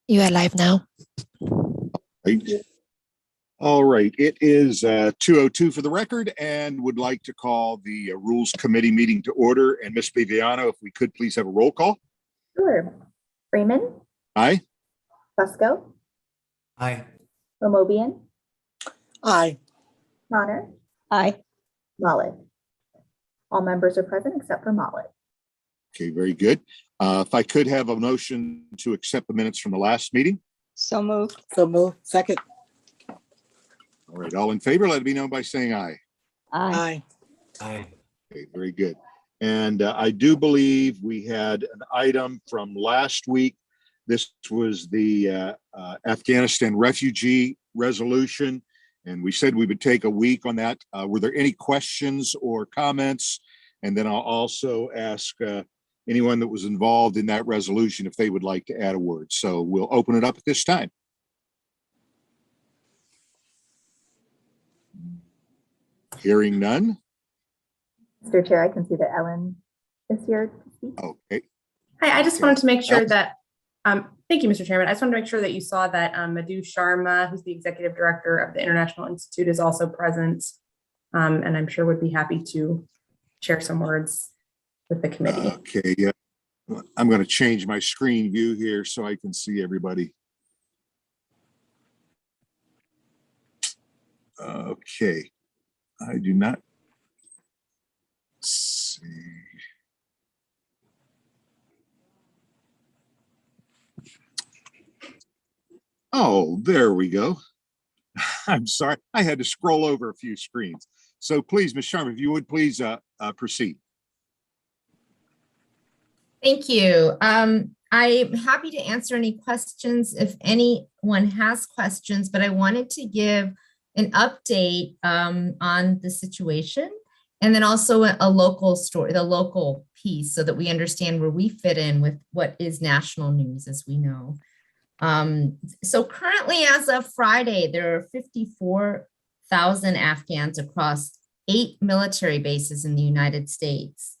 You are live now. Right. All right. It is 2:02 for the record, and would like to call the Rules Committee meeting to order. And Ms. Viviano, if we could please have a roll call. Sure. Freeman. Aye. Fusco. Aye. Lomobian. Aye. Connor. Aye. Mollet. All members are present except for Mollet. Okay, very good. If I could have a motion to accept the minutes from the last meeting. So moved. So move. Second. All right. All in favor, let it be known by saying aye. Aye. Aye. Okay, very good. And I do believe we had an item from last week. This was the Afghanistan refugee resolution, and we said we would take a week on that. Were there any questions or comments? And then I'll also ask anyone that was involved in that resolution if they would like to add a word. So we'll open it up at this time. Hearing none. Mr. Chair, I can see that Ellen is here to speak. Okay. Hi, I just wanted to make sure that, thank you, Mr. Chairman. I just wanted to make sure that you saw that Madhu Sharma, who's the Executive Director of the International Institute, is also present, and I'm sure would be happy to share some words with the committee. Okay, yeah. I'm going to change my screen view here so I can see everybody. Okay. I do not see. Oh, there we go. I'm sorry. I had to scroll over a few screens. So please, Ms. Sharma, if you would please proceed. Thank you. I'm happy to answer any questions if anyone has questions, but I wanted to give an update on the situation, and then also a local story, the local piece, so that we understand where we fit in with what is national news, as we know. So currently, as of Friday, there are 54,000 Afghans across 8 military bases in the United States.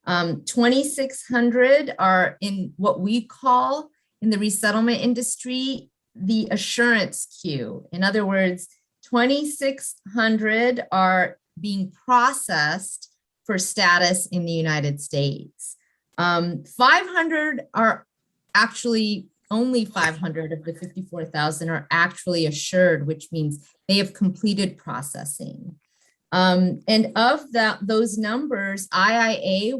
2,600 are in what we call in the resettlement industry, the assurance queue. In other words, 2,600 are being processed for status in the United States. 500 are actually, only 500 of the 54,000 are actually assured, which means they have completed processing. And of those numbers, IIA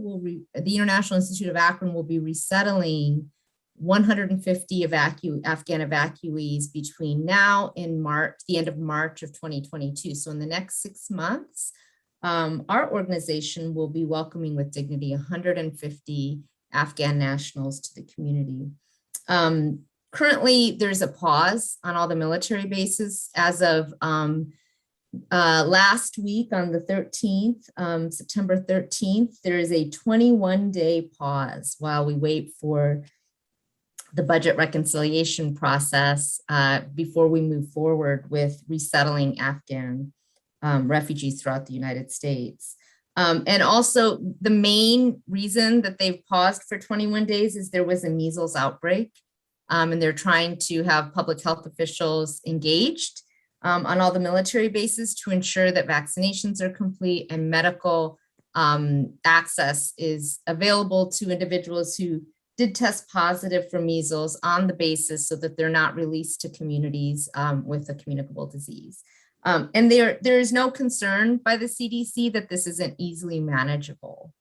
the International Institute of Akron will be resettling 150 Afghan evacuees between now and the end of March of 2022. So in the next 6 months, our organization will be welcoming with dignity 150 Afghan nationals to the community. Currently, there's a pause on all the military bases as of last week on the 13th, September 13th, there is a 21-day pause while we wait for the budget reconciliation process before we move forward with resettling Afghan refugees throughout the United States. And also the main reason that they've paused for 21 days is there was a measles outbreak, and they're trying to have public health officials engaged on all the military bases to ensure that vaccinations are complete and medical access is available to individuals who did test positive for measles on the basis so that they're not released to communities with a communicable disease. And there is no concern by the CDC that this isn't easily manageable.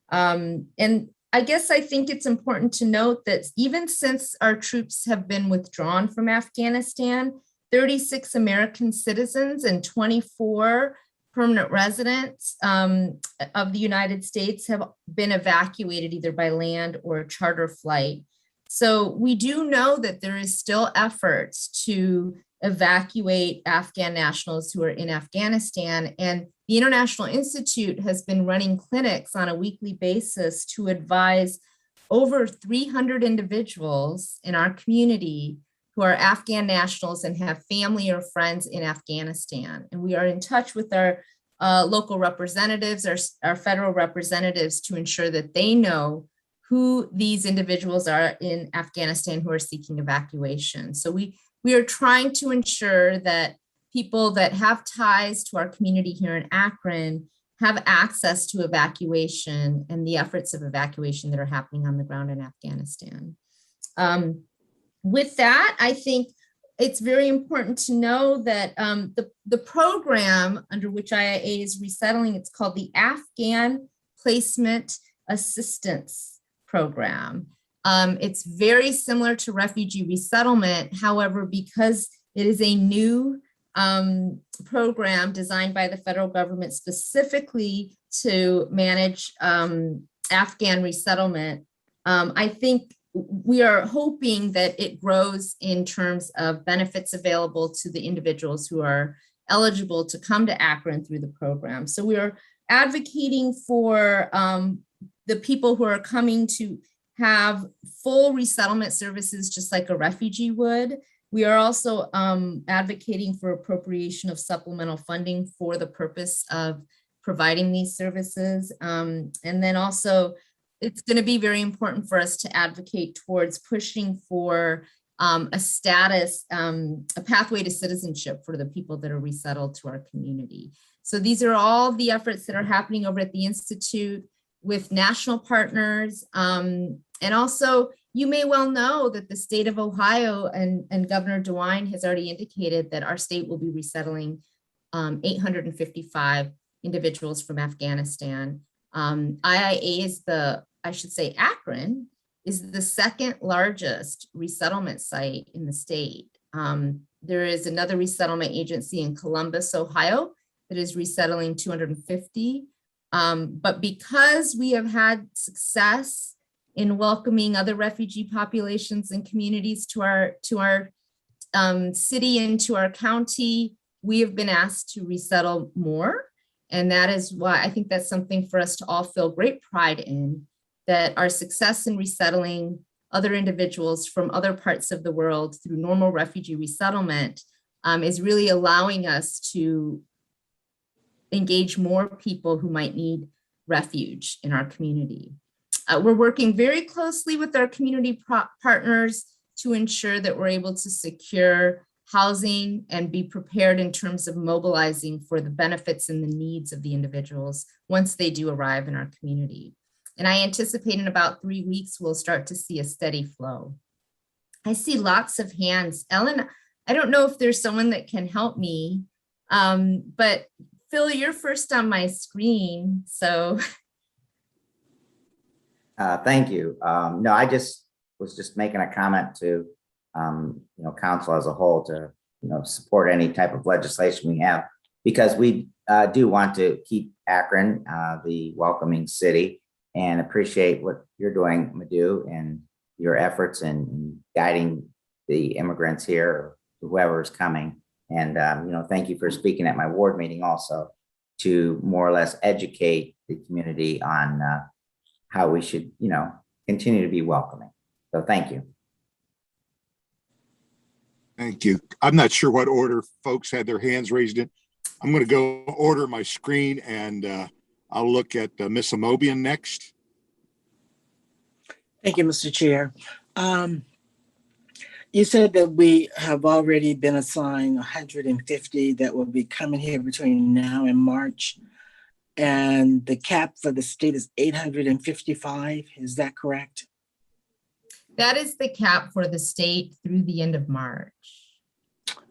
And I guess I think it's important to note that even since our troops have been withdrawn from Afghanistan, 36 American citizens and 24 permanent residents of the United States have been evacuated either by land or charter flight. So we do know that there is still efforts to evacuate Afghan nationals who are in Afghanistan, and the International Institute has been running clinics on a weekly basis to advise over 300 individuals in our community who are Afghan nationals and have family or friends in Afghanistan. And we are in touch with our local representatives, our federal representatives, to ensure that they know who these individuals are in Afghanistan who are seeking evacuation. So we are trying to ensure that people that have ties to our community here in Akron have access to evacuation and the efforts of evacuation that are happening on the ground in Afghanistan. With that, I think it's very important to know that the program under which IIA is resettling, it's called the Afghan Placement Assistance Program. It's very similar to refugee resettlement. However, because it is a new program designed by the federal government specifically to manage Afghan resettlement, I think we are hoping that it grows in terms of benefits available to the individuals who are eligible to come to Akron through the program. So we are advocating for the people who are coming to have full resettlement services just like a refugee would. We are also advocating for appropriation of supplemental funding for the purpose of providing these services. And then also, it's going to be very important for us to advocate towards pushing for a status, a pathway to citizenship for the people that are resettled to our community. So these are all the efforts that are happening over at the Institute with national partners. And also, you may well know that the state of Ohio and Governor DeWine has already indicated that our state will be resettling 855 individuals from Afghanistan. IIA is Akron is the second largest resettlement site in the state. There is another resettlement agency in Columbus, Ohio, that is resettling 250. But because we have had success in welcoming other refugee populations and communities to our city and to our county, we have been asked to resettle more. And that is why I think that's something for us to all feel great pride in, that our success in resettling other individuals from other parts of the world through normal refugee resettlement is really allowing us to engage more people who might need refuge in our community. We're working very closely with our community partners to ensure that we're able to secure housing and be prepared in terms of mobilizing for the benefits and the needs of the individuals once they do arrive in our community. And I anticipate in about 3 weeks, we'll start to see a steady flow. I see lots of hands. Ellen, I don't know if there's someone that can help me, but Phil, you're first on my screen, so. Thank you. No, I was just making a comment to, council as a whole to, support any type of legislation we have, because we do want to keep Akron the welcoming city, and appreciate what you're doing, Madhu, and your efforts in guiding the immigrants here, or whoever is coming. And, thank you for speaking at my ward meeting also to more or less educate the community on how we should, continue to be welcoming. So thank you. Thank you. I'm not sure what order folks had their hands raised in. I'm going to go order my screen, and I'll look at Miss Amobian next. Thank you, Mr. Chair. You said that we have already been assigned 150 that will be coming here between now and March. And the cap for the state is 855. Is that correct? That is the cap for the state through the end of March.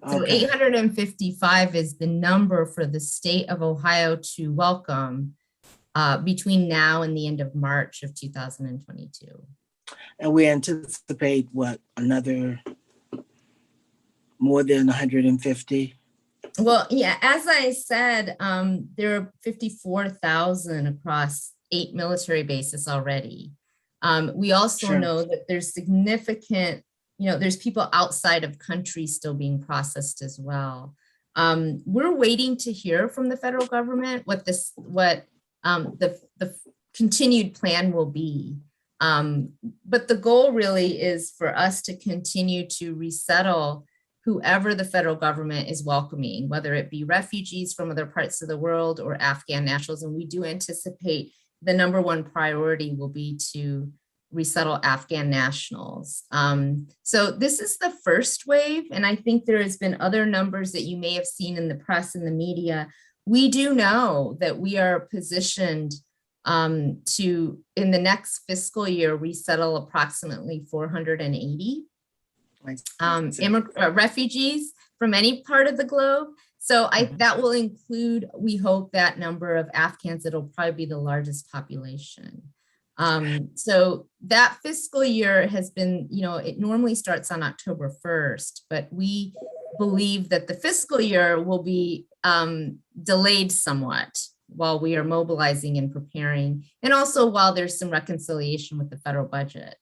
So Okay. 855 is the number for the state of Ohio to welcome between now and the end of March of 2022. And we anticipate what, another more than 150? Well, yeah, as I said, there are 54,000 across 8 military bases already. We also Sure. know that there's significant, there's people outside of country still being processed as well. We're waiting to hear from the federal government what the continued plan will be. But the goal really is for us to continue to resettle whoever the federal government is welcoming, whether it be refugees from other parts of the world or Afghan nationals. And we do anticipate the #1 priority will be to resettle Afghan nationals. So this is the first wave, and I think there has been other numbers that you may have seen in the press and the media. We do know that we are positioned to, in the next fiscal year, resettle approximately 480 refugees from any part of the globe. So that will include, we hope, that number of Afghans. It'll probably be the largest population. So that fiscal year has been, it normally starts on October 1st, but we believe that the fiscal year will be delayed somewhat while we are mobilizing and preparing, and also while there's some reconciliation with the federal budget.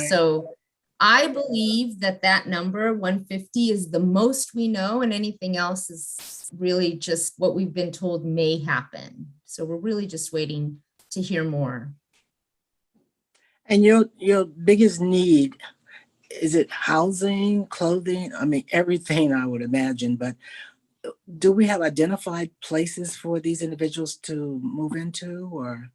So I believe that number 150 is the most we know, and anything else is really just what we've been told may happen. So we're really just waiting to hear more. And your biggest need, is it housing, clothing? I mean, everything, I would imagine, but do we have identified places for these individuals to move into, or?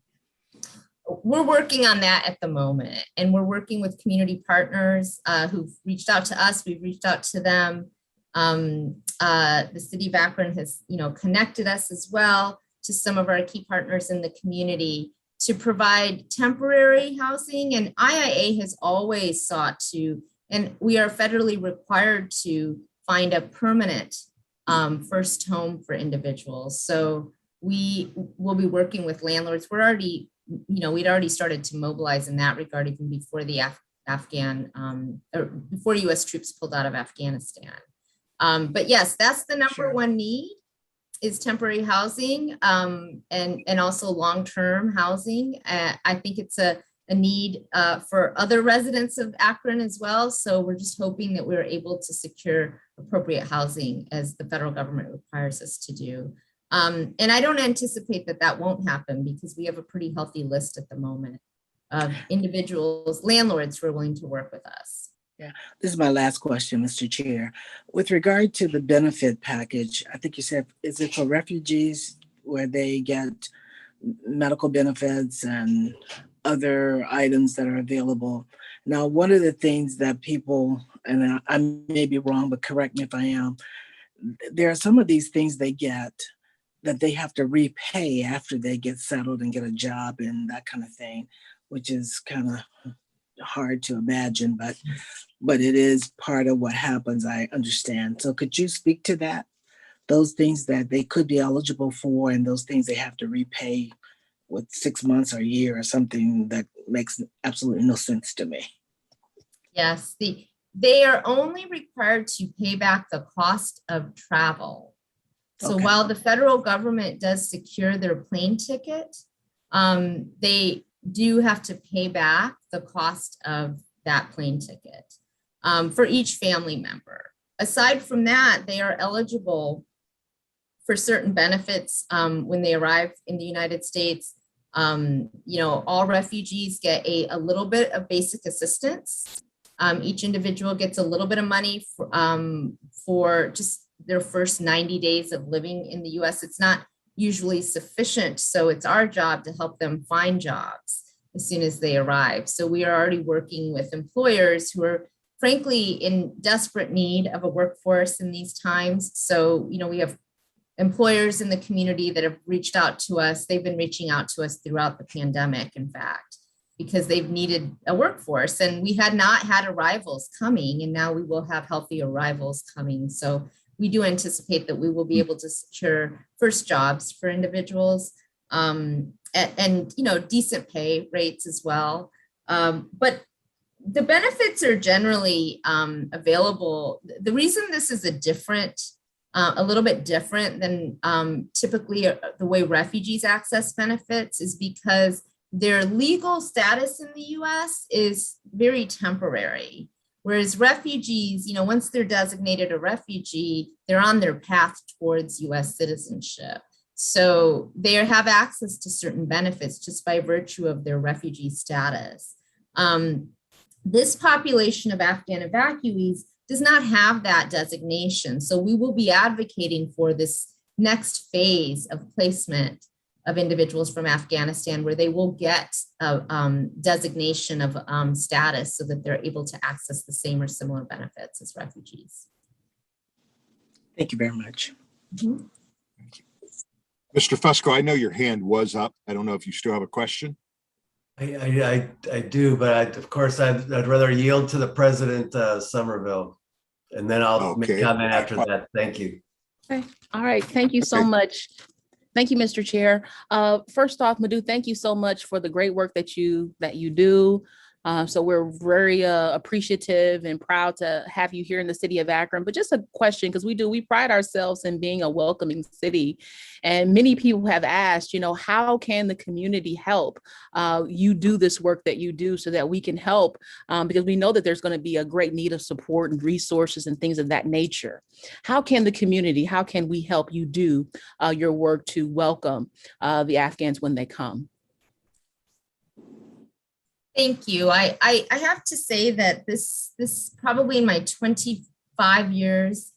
We're working on that at the moment, and we're working with community partners who've reached out to us. We've reached out to them. The city of Akron has, connected us as well to some of our key partners in the community to provide temporary housing. And IIA has always sought to, and we are federally required to find a permanent first home for individuals. So we will be working with landlords. We're already, we'd already started to mobilize in that regard even before the Afghan, or before US troops pulled out of Afghanistan. But yes, that's the number one need, is temporary housing, and also long-term housing. I think it's a need for other residents of Akron as well. So we're just hoping that we're able to secure appropriate housing as the federal government requires us to do. And I don't anticipate that won't happen, because we have a pretty healthy list at the moment of individuals, landlords who are willing to work with us. Yeah, this is my last question, Mr. Chair. With regard to the benefit package, I think you said, is it for refugees where they get medical benefits and other items that are available? Now, one of the things that people, and I may be wrong, but correct me if I am, there are some of these things they get that they have to repay after they get settled and get a job and that kind of thing, which is kind of hard to imagine, but it is part of what happens, I understand. So could you speak to that? Those things that they could be eligible for, and those things they have to repay with 6 months or a year or something that makes absolutely no sense to me. Yes, they are only required to pay back the cost of travel. So while the federal government does secure their plane ticket, they do have to pay back the cost of that plane ticket for each family member. Aside from that, they are eligible for certain benefits when they arrive in the United States. All refugees get a little bit of basic assistance. Each individual gets a little bit of money for just their first 90 days of living in the US. It's not usually sufficient, so it's our job to help them find jobs as soon as they arrive. So we are already working with employers who are frankly in desperate need of a workforce in these times. So, we have employers in the community that have reached out to us. They've been reaching out to us throughout the pandemic, in fact, because they've needed a workforce, and we had not had arrivals coming, and now we will have healthy arrivals coming. So we do anticipate that we will be able to secure first jobs for individuals, and decent pay rates as well. But the benefits are generally available. The reason this is a little bit different than typically the way refugees access benefits is because their legal status in the US is very temporary. Whereas refugees, once they're designated a refugee, they're on their path towards US citizenship. So they have access to certain benefits just by virtue of their refugee status. This population of Afghan evacuees does not have that designation. So we will be advocating for this next phase of placement of individuals from Afghanistan, where they will get a designation of status so that they're able to access the same or similar benefits as refugees. Thank you very much. Mhm. Mr. Fusco, I know your hand was up. I don't know if you still have a question. I do, but of course, I'd rather yield to the President, Somerville. And then I'll make Okay. comment after that. Thank you. Okay, all right, thank you so Okay. much. Thank you, Mr. Chair. First off, Madhu, thank you so much for the great work that you do. So we're very appreciative and proud to have you here in the city of Akron. But just a question, because we pride ourselves in being a welcoming city. And many people have asked, how can the community help you do this work that you do so that we can help? Because we know that there's going to be a great need of support and resources and things of that nature. How can we help you do your work to welcome the Afghans when they come? Thank you. I have to say that this probably in my 25 years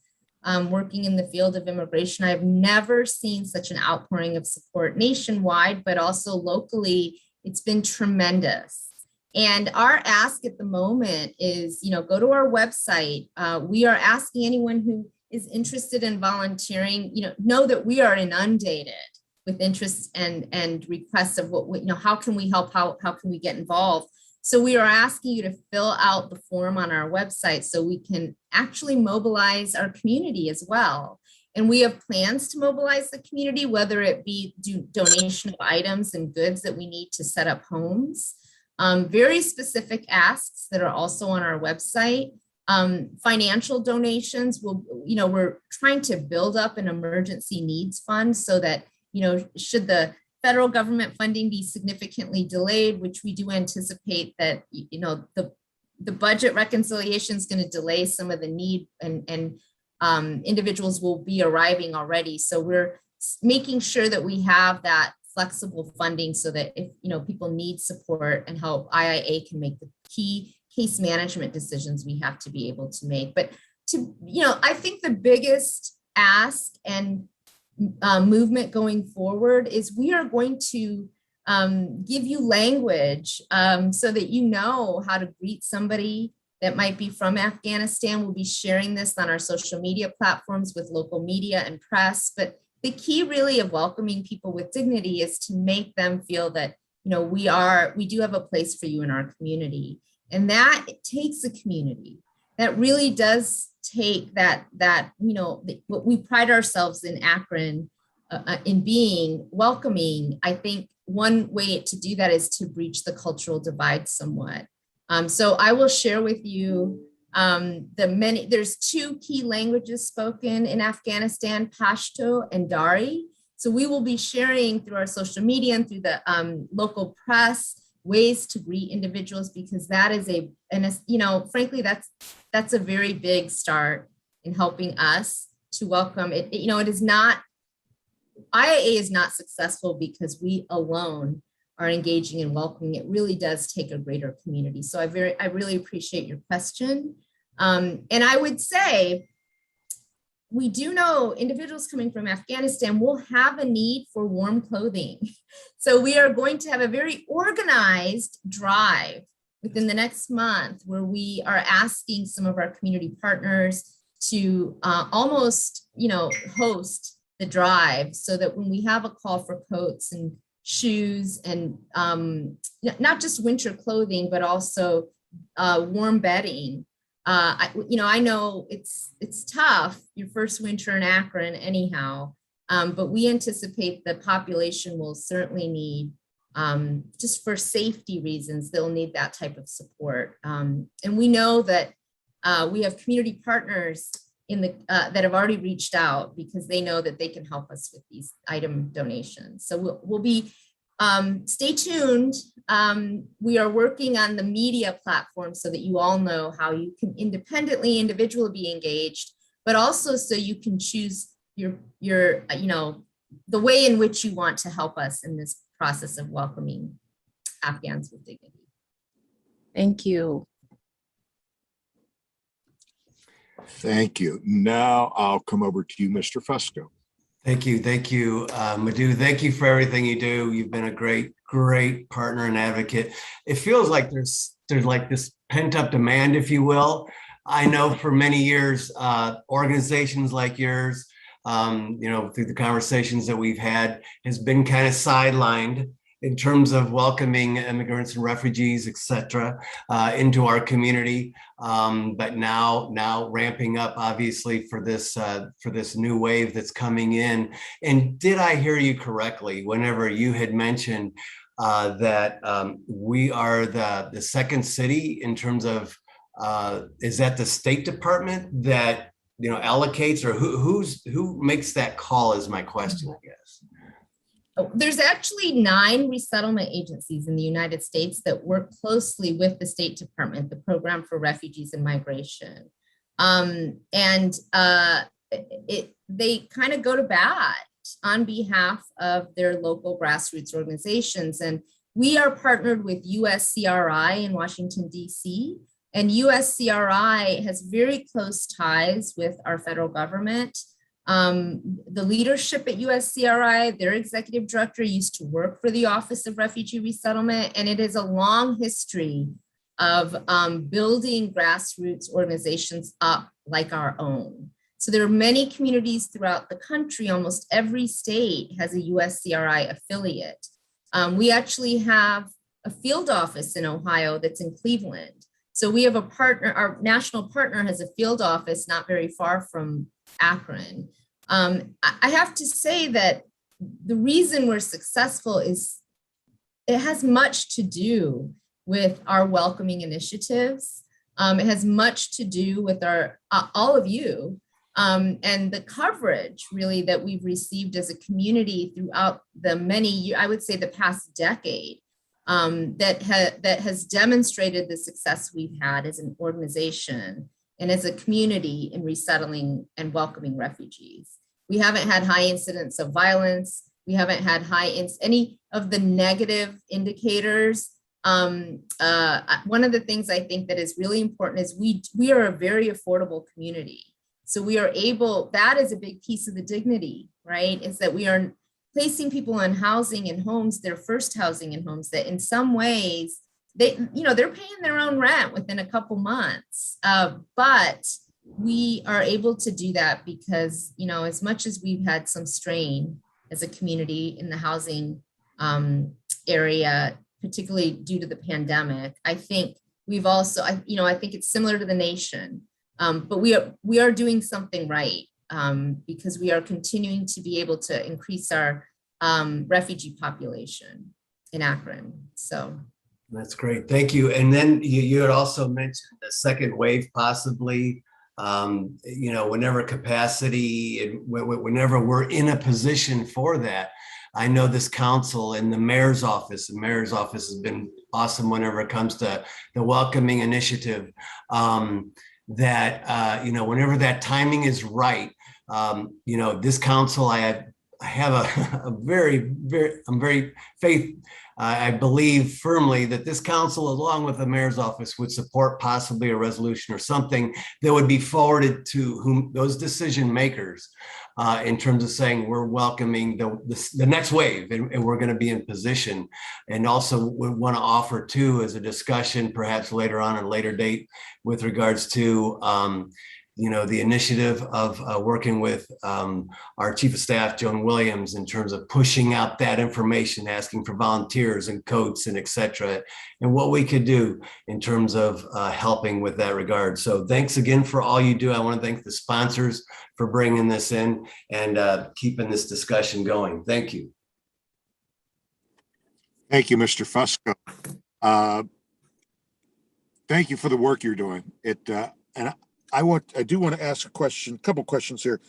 working in the field of immigration, I've never seen such an outpouring of support nationwide, but also locally. It's been tremendous. And our ask at the moment is, go to our website. We are asking anyone who is interested in volunteering, know that we are inundated with interest and requests of how can we help, how can we get involved? So we are asking you to fill out the form on our website so we can actually mobilize our community as well. And we have plans to mobilize the community, whether it be donation of items and goods that we need to set up homes, very specific asks that are also on our website. Financial donations we're trying to build up an emergency needs fund so that should the federal government funding be significantly delayed, which we do anticipate that, the budget reconciliation is going to delay some of the need and individuals will be arriving already. So we're making sure that we have that flexible funding so that if, people need support and help, IIA can make the key case management decisions we have to be able to make. But I think the biggest ask and movement going forward is we are going to give you language so that you know how to greet somebody that might be from Afghanistan. We'll be sharing this on our social media platforms with local media and press. But the key really of welcoming people with dignity is to make them feel that, we do have a place for you in our community. And that it takes a community that really does take that what we pride ourselves in Akron in being welcoming. I think one way to do that is to breach the cultural divide somewhat. So I will share with you there's two key languages spoken in Afghanistan, Pashto and Dari. So we will be sharing through our social media and through the local press ways to greet individuals, because that is frankly, that's a very big start in helping us to welcome it. It is not, IIA is not successful because we alone are engaging and welcoming. It really does take a greater community. So I really appreciate your question. And I would say, we do know individuals coming from Afghanistan will have a need for warm clothing. So we are going to have a very organized drive within the next month where we are asking some of our community partners to almost, host the drive so that when we have a call for coats and shoes and not just winter clothing, but also warm bedding. I know it's tough, your first winter in Akron anyhow, but we anticipate the population will certainly need, just for safety reasons, they'll need that type of support. And we know that we have community partners that have already reached out because they know that they can help us with these item donations. So we'll be, stay tuned. We are working on the media platform so that you all know how you can individually be engaged, but also so you can choose your the way in which you want to help us in this process of welcoming Afghans with dignity. Thank you. Thank you. Now I'll come over to you, Mr. Fusco. Thank you, Madhu. Thank you for everything you do. You've been a great partner and advocate. It feels like there's like this pent up demand, if you will. I know for many years, organizations like yours, through the conversations that we've had, has been kind of sidelined in terms of welcoming immigrants and refugees, et cetera, into our community. But now ramping up, obviously, for this new wave that's coming in. And did I hear you correctly whenever you had mentioned that we are the second city in terms of, is that the State Department that allocates, or who makes that call is my question, I guess. There's actually 9 resettlement agencies in the United States that work closely with the State Department, the Program for Refugees and Migration. They kind of go to bat on behalf of their local grassroots organizations. And we are partnered with USCRI in Washington, D.C. And USCRI has very close ties with our federal government. The leadership at USCRI, their executive director, used to work for the Office of Refugee Resettlement, and it is a long history of building grassroots organizations up like our own. So there are many communities throughout the country. Almost every state has a USCRI affiliate. We actually have a field office in Ohio that's in Cleveland. So we have a partner, our national partner has a field office not very far from Akron. I have to say that the reason we're successful is it has much to do with our welcoming initiatives. It has much to do with our all of you and the coverage really that we've received as a community throughout the many, I would say the past decade, that has demonstrated the success we've had as an organization and as a community in resettling and welcoming refugees. We haven't had high incidents of violence. We haven't had any of the negative indicators. One of the things I think that is really important is we are a very affordable community. So we are able, that is a big piece of the dignity, right? Is that we are placing people on housing and homes, their first housing and homes that in some ways, they're paying their own rent within a couple months. But we are able to do that because, as much as we've had some strain as a community in the housing area, particularly due to the pandemic, I think we've also, I think it's similar to the nation, but we are doing something right because we are continuing to be able to increase our refugee population in Akron. So. That's great. Thank you. And then you had also mentioned the second wave, possibly, whenever capacity and whenever we're in a position for that. I know this council and the mayor's office has been awesome whenever it comes to the welcoming initiative, whenever that timing is right, this council, I believe firmly that this council, along with the mayor's office, would support possibly a resolution or something that would be forwarded to those decision makers in terms of saying we're welcoming the next wave and we're going to be in position. And also would want to offer too, as a discussion, perhaps later on at a later date, with regards to the initiative of working with our Chief of Staff, Joan Williams, in terms of pushing out that information, asking for volunteers and coats and et cetera, and what we could do in terms of helping with that regard. So thanks again for all you do. I want to thank the sponsors for bringing this in and keeping this discussion going. Thank you. Thank you, Mr. Fusco. Thank you for the work you're doing. I do want to ask a couple questions here.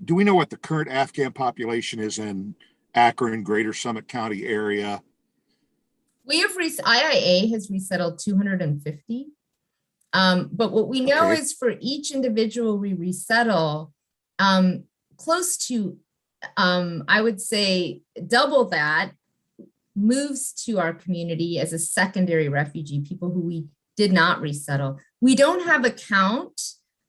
Do we know what the current Afghan population is in Akron, Greater Summit County area? We have IIA has resettled 250. But what we know is for each individual we resettle, close to, I would say, double that moves to our community as a secondary refugee, people who we did not resettle. We don't have a count,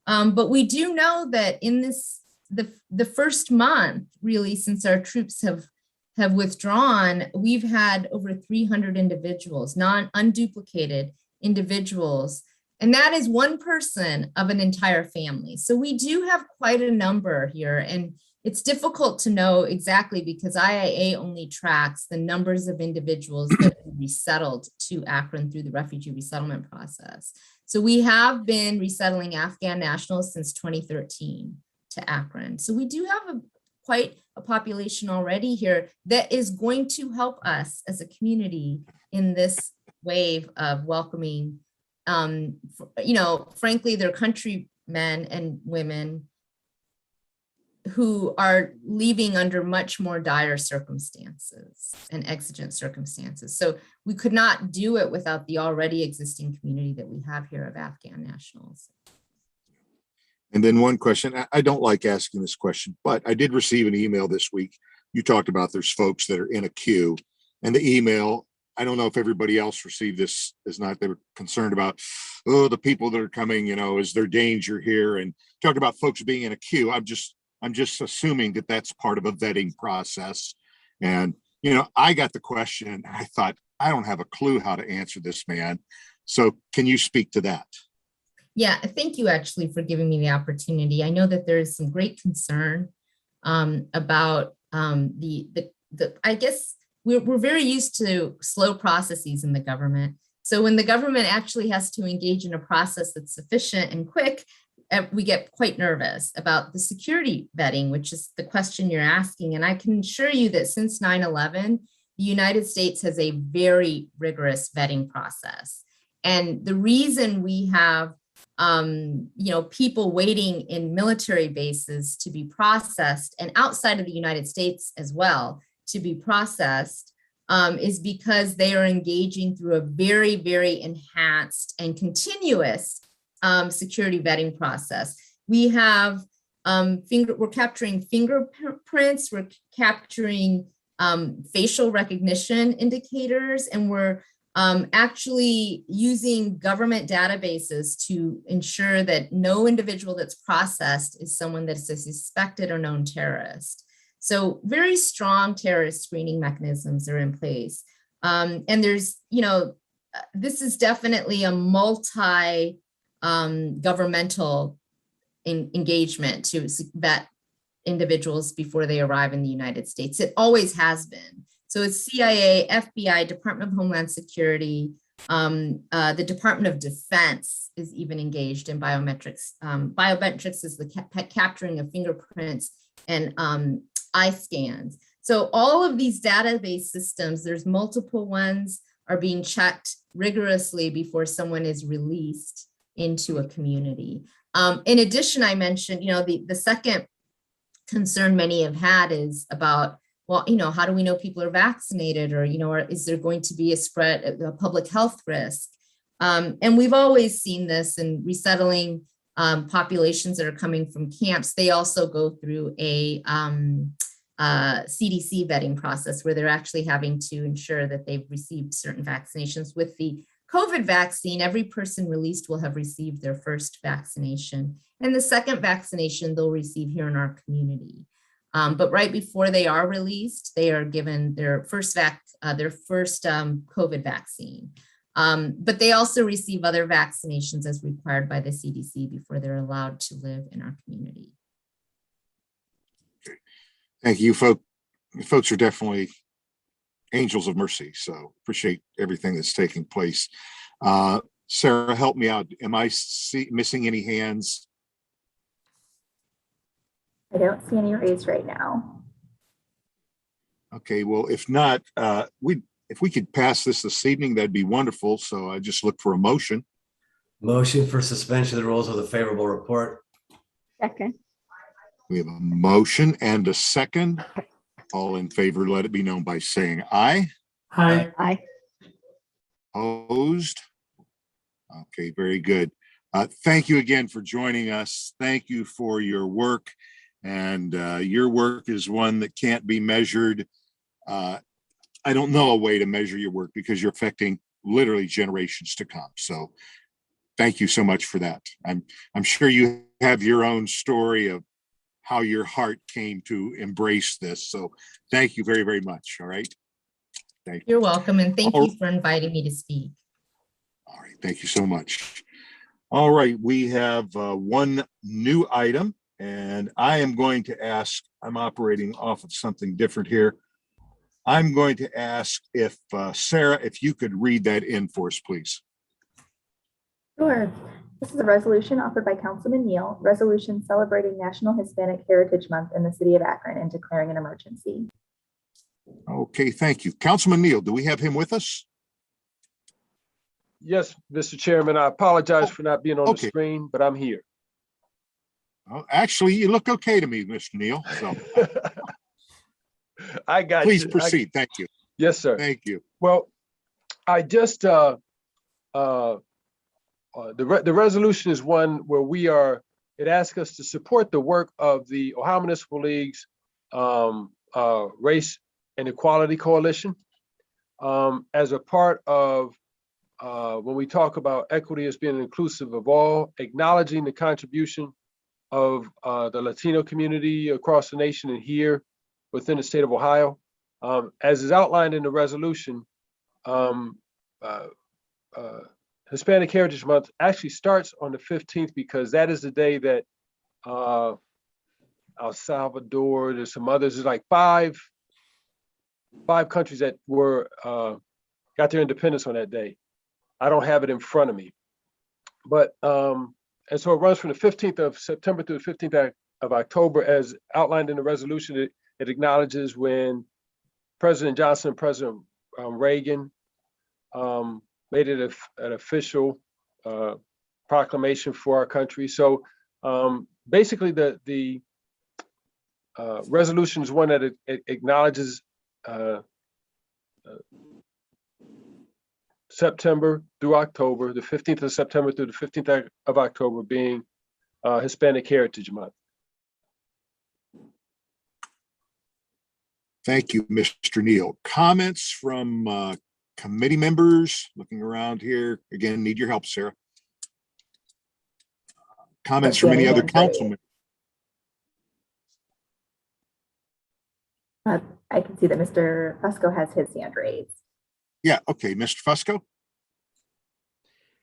but we do know that in this the first month, really, since our troops have withdrawn, we've had over 300 individuals, unduplicated individuals. And that is one person of an entire family. So we do have quite a number here. And it's difficult to know exactly because IIA only tracks the numbers of individuals that are resettled to Akron through the refugee resettlement process. So we have been resettling Afghan nationals since 2013 to Akron. So we do have quite a population already here that is going to help us as a community in this wave of welcoming, frankly, their countrymen and women who are leaving under much more dire circumstances and exigent circumstances. So we could not do it without the already existing community that we have here of Afghan nationals. And then one question, I don't like asking this question, but I did receive an email this week. You talked about there's folks that are in a queue, and the email, I don't know if everybody else received this, is not, they were concerned about, oh, the people that are coming, is there danger here? And talk about folks being in a queue. I'm just assuming that that's part of a vetting process. And, I got the question and I thought, I don't have a clue how to answer this, man. So can you speak to that? Yeah, thank you actually for giving me the opportunity. I know that there is some great concern about I guess we're very used to slow processes in the government. So when the government actually has to engage in a process that's sufficient and quick, we get quite nervous about the security vetting, which is the question you're asking. And I can assure you that since 9/11, the United States has a very rigorous vetting process. And the reason we have people waiting in military bases to be processed and outside of the United States as well to be processed is because they are engaging through a very, very enhanced and continuous security vetting process. We have we're capturing fingerprints, we're capturing facial recognition indicators, and we're actually using government databases to ensure that no individual that's processed is someone that's a suspected or known terrorist. So very strong terrorist screening mechanisms are in place. And there's, this is definitely a governmental engagement to vet individuals before they arrive in the United States. It always has been. So it's CIA, FBI, Department of Homeland Security, the Department of Defense is even engaged in biometrics. Biometrics is the capturing of fingerprints and eye scans. So all of these database systems, there's multiple ones, are being checked rigorously before someone is released into a community. In addition, I mentioned, the second concern many have had is about, well, how do we know people are vaccinated, or, or is there going to be a spread, a public health risk? And we've always seen this in resettling populations that are coming from camps. They also go through a CDC vetting process where they're actually having to ensure that they've received certain vaccinations. With the COVID vaccine, every person released will have received their first vaccination, and the second vaccination they'll receive here in our community. But right before they are released, they are given their first COVID vaccine. But they also receive other vaccinations as required by the CDC before they're allowed to live in our community. Thank you, folks. Folks are definitely angels of mercy. So appreciate everything that's taking place. Sarah, help me out. Am I missing any hands? I don't see any raised right now. Okay, well, if not, if we could pass this evening, that'd be wonderful. So I just look for a motion. Motion for suspension of the rules with a favorable report. Second. We have a motion and a second. All in favor, let it be known by saying aye. Aye. Aye. Opposed? Okay, very good. Thank you again for joining us. Thank you for your work. And your work is one that can't be measured. I don't know a way to measure your work because you're affecting literally generations to come. So thank you so much for that. I'm sure you have your own story of how your heart came to embrace this. So thank you very, very much. All right. Thank you. You're welcome, and thank All you for inviting me to speak. All right. Thank you so much. All right. We have one new item, and I am going to ask, I'm operating off of something different here. I'm going to ask if Sarah, if you could read that in for us, please. Sure. This is a resolution offered by Councilman Neal, resolution celebrating National Hispanic Heritage Month in the city of Akron and declaring an emergency. Okay, thank you. Councilman Neal, do we have him with us? Yes, Mr. Chairman, I apologize for not being on the Okay. screen, but I'm here. Well, actually, you look okay to me, Mr. Neal. So I got please you. proceed. Thank you. Yes, sir. Thank you. Well, I just, the resolution is one where it asks us to support the work of the Ohio Municipal League's Race and Equality Coalition as a part of when we talk about equity as being inclusive of all, acknowledging the contribution of the Latino community across the nation and here within the state of Ohio. As is outlined in the resolution, Hispanic Heritage Month actually starts on the 15th because that is the day that El Salvador, there's some others, there's like five countries that were got their independence on that day. I don't have it in front of me, but and so it runs from the 15th of September through the 15th of October, as outlined in the resolution. It acknowledges when President Johnson and President Reagan made it an official proclamation for our country. So basically, the resolution is one that it acknowledges September through October, the 15th of September through the 15th of October being Hispanic Heritage Month. Thank you, Mr. Neal. Comments from committee members? Looking around here. Again, need your help, Sarah. Comments from any other councilman? I can see that Mr. Fusco has his hand raised. Yeah, okay, Mr. Fusco.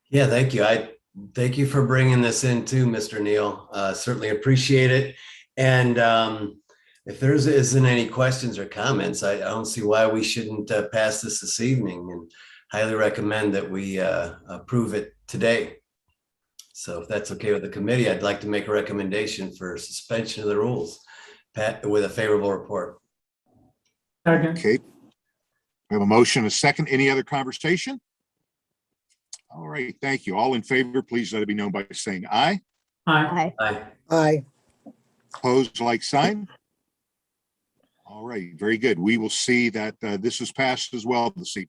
Yeah, thank you. I thank you for bringing this in too, Mr. Neal. Certainly appreciate it. And if there isn't any questions or comments, I don't see why we shouldn't pass this evening, and highly recommend that we approve it today. So if that's okay with the committee, I'd like to make a recommendation for suspension of the rules with a favorable report. Okay. We have a motion, a second. Any other conversation? All right, thank you. All in favor, please let it be known by saying aye. Aye. Aye. Aye. Opposed, like sign. All right, very good. We will see that this is passed as well this evening.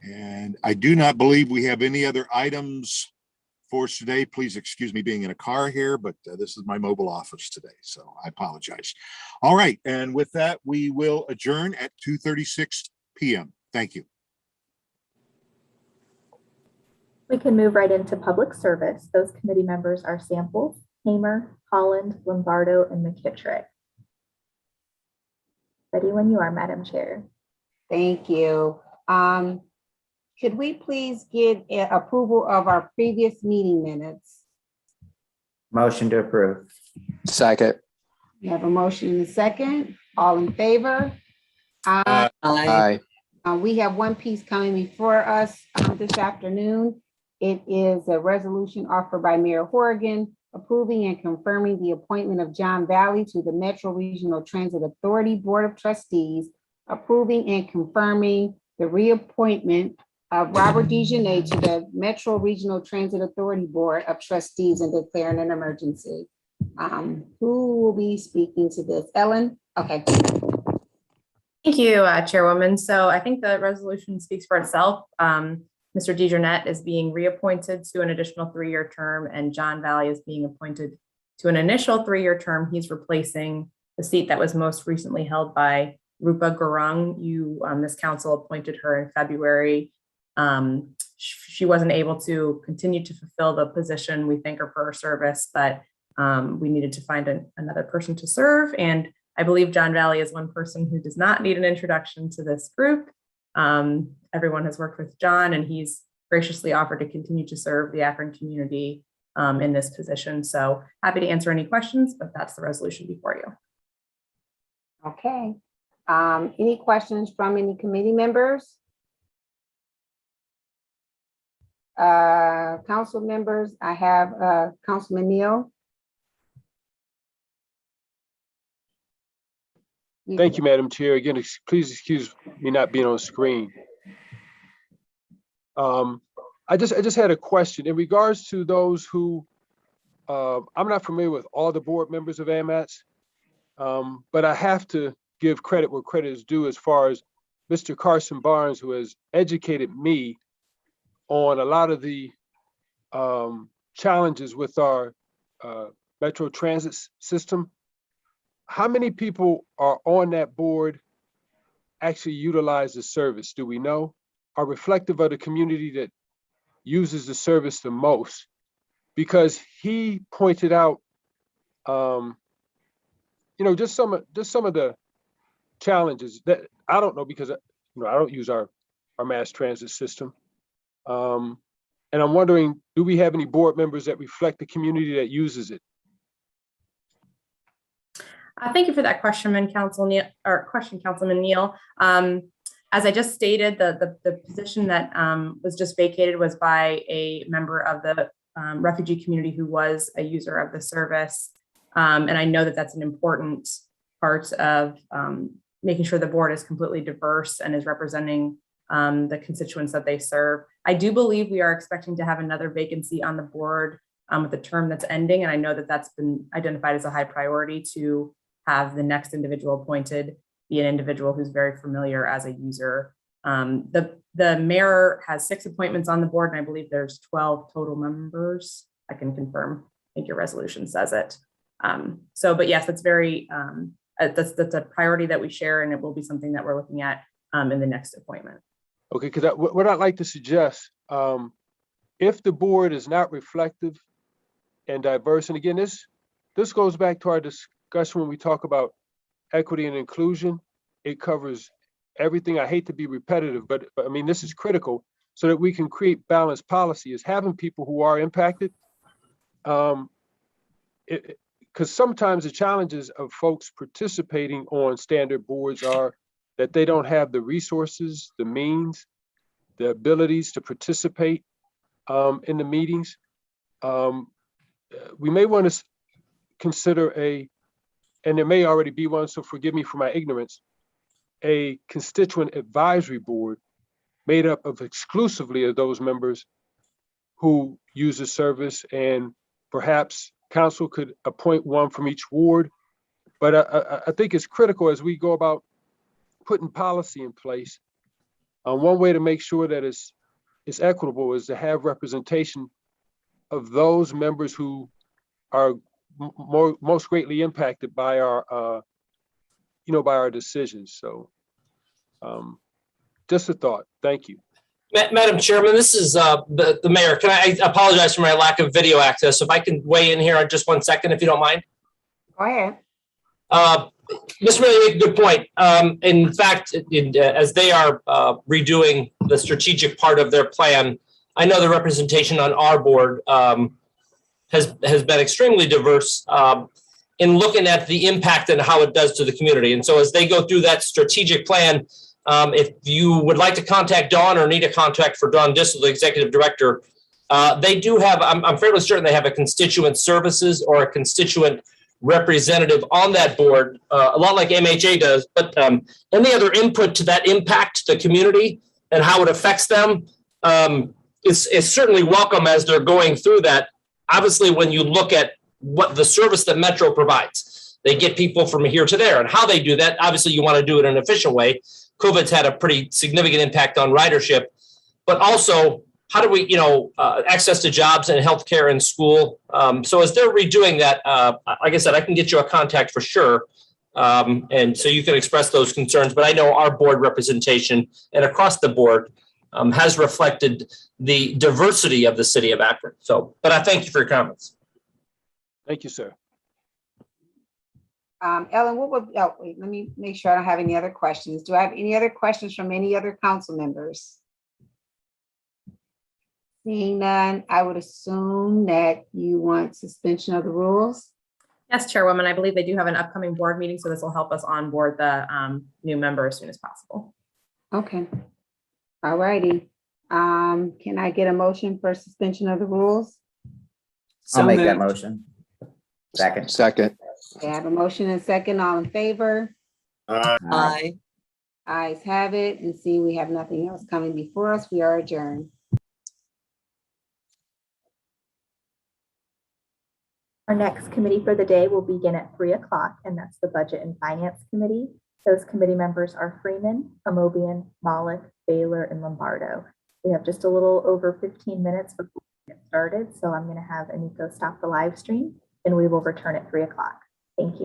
And I do not believe we have any other items for us today. Please excuse me being in a car here, but this is my mobile office today, so I apologize. All right, and with that, we will adjourn at 2:36 p.m. Thank you. We can move right into public service. Those committee members are Samples, Hamer, Holland, Lombardo, and McKittrick. Ready when you are, Madam Chair. Thank you. Could we please get approval of our previous meeting minutes? Motion to approve. Second. We have a motion and a second. All in favor? Aye. Aye. We have one piece coming before us this afternoon. It is a resolution offered by Mayor Horrigan approving and confirming the appointment of John Valley to the Metro Regional Transit Authority Board of Trustees, approving and confirming the reappointment of Robert DeJournette to the Metro Regional Transit Authority Board of Trustees and declaring an emergency. Who will be speaking to this? Ellen? Okay. Thank you, Chairwoman. So I think the resolution speaks for itself. Mr. DeJournette is being reappointed to an additional 3-year term, and John Valley is being appointed to an initial 3-year term. He's replacing the seat that was most recently held by Rupa Gurung. This council appointed her in February. She wasn't able to continue to fulfill the position. We thank her for her service, but we needed to find another person to serve. And I believe John Valley is one person who does not need an introduction to this group. Everyone has worked with John, and he's graciously offered to continue to serve the Akron community in this position. So happy to answer any questions, but that's the resolution before you. Okay. Any questions from any committee members? Council members, I have Councilman Neal. Thank you, Madam Chair. Again, please excuse me not being on screen. I just had a question in regards to those who, I'm not familiar with all the board members of AMATS, but I have to give credit where credit is due as far as Mr. Carson Barnes, who has educated me on a lot of the challenges with our metro transit system. How many people are on that board actually utilize the service? Do we know? Are reflective of the community that uses the service the most? Because he pointed out, just some of the challenges that I don't know, because I don't use our mass transit system, and I'm wondering, do we have any board members that reflect the community that uses it? Thank you for that question, Councilman Neal. As I just stated, the position that was just vacated was by a member of the refugee community who was a user of the service. And I know that that's an important part of making sure the board is completely diverse and is representing the constituents that they serve. I do believe we are expecting to have another vacancy on the board with a term that's ending. And I know that that's been identified as a high priority to have the next individual appointed be an individual who's very familiar as a user. The mayor has 6 appointments on the board, and I believe there's 12 total members. I can confirm. I think your resolution says it. But yes, that's very that's a priority that we share, and it will be something that we're looking at in the next appointment. Okay, because what I'd like to suggest, if the board is not reflective and diverse, and again, this goes back to our discussion when we talk about equity and inclusion. It covers everything. I hate to be repetitive, but I mean, this is critical so that we can create balanced policy, is having people who are impacted. Because sometimes the challenges of folks participating on standard boards are that they don't have the resources, the means, the abilities to participate in the meetings. We may want to consider and there may already be one, so forgive me for my ignorance, a constituent advisory board made up of exclusively of those members who use the service, and perhaps council could appoint one from each ward. But I think it's critical as we go about putting policy in place. One way to make sure that it's equitable is to have representation of those members who are most greatly impacted by our by our decisions. So just a thought. Thank you. Madam Chairman, this is the mayor. I apologize for my lack of video access. If I can weigh in here on just 1 second, if you don't mind. Go ahead. Mr. Mayor, you make a good point. In fact, as they are redoing the strategic part of their plan, I know the representation on our board has been extremely diverse in looking at the impact and how it does to the community. And so as they go through that strategic plan, if you would like to contact Dawn or need a contact for Dawn Dissel, the executive director, they do have, I'm fairly certain they have a constituent services or a constituent representative on that board, a lot like MHA does, but any other input to that impact the community and how it affects them is certainly welcome as they're going through that. Obviously, when you look at what the service that Metro provides, they get people from here to there, and how they do that, obviously you want to do it in an efficient way. COVID's had a pretty significant impact on ridership, but also how do we, access to jobs and healthcare and school. So as they're redoing that, like I said, I can get you a contact for sure. And so you can express those concerns, but I know our board representation and across the board has reflected the diversity of the city of Akron. So, but I thank you for your comments. Thank you, sir. Ellen, what would, oh, wait, let me make sure I don't have any other questions. Do I have any other questions from any other council members? Seeing none, I would assume that you want suspension of the rules. Yes, Chairwoman, I believe they do have an upcoming board meeting, so this will help us onboard the new member as soon as possible. Okay. All righty. Can I get a motion for suspension of the rules? I'll make that motion. Second. Second. I have a motion and second, all in favor? Aye. Ayes have it, and see, we have nothing else coming before us. We are adjourned. Our next committee for the day will begin at 3 o'clock, and that's the Budget and Finance Committee. Those committee members are Freeman, Amobian, Malik, Baylor, and Lombardo. We have just a little over 15 minutes before we get started, so I'm going to have Aniko stop the live stream, and we will return at 3 o'clock. Thank you.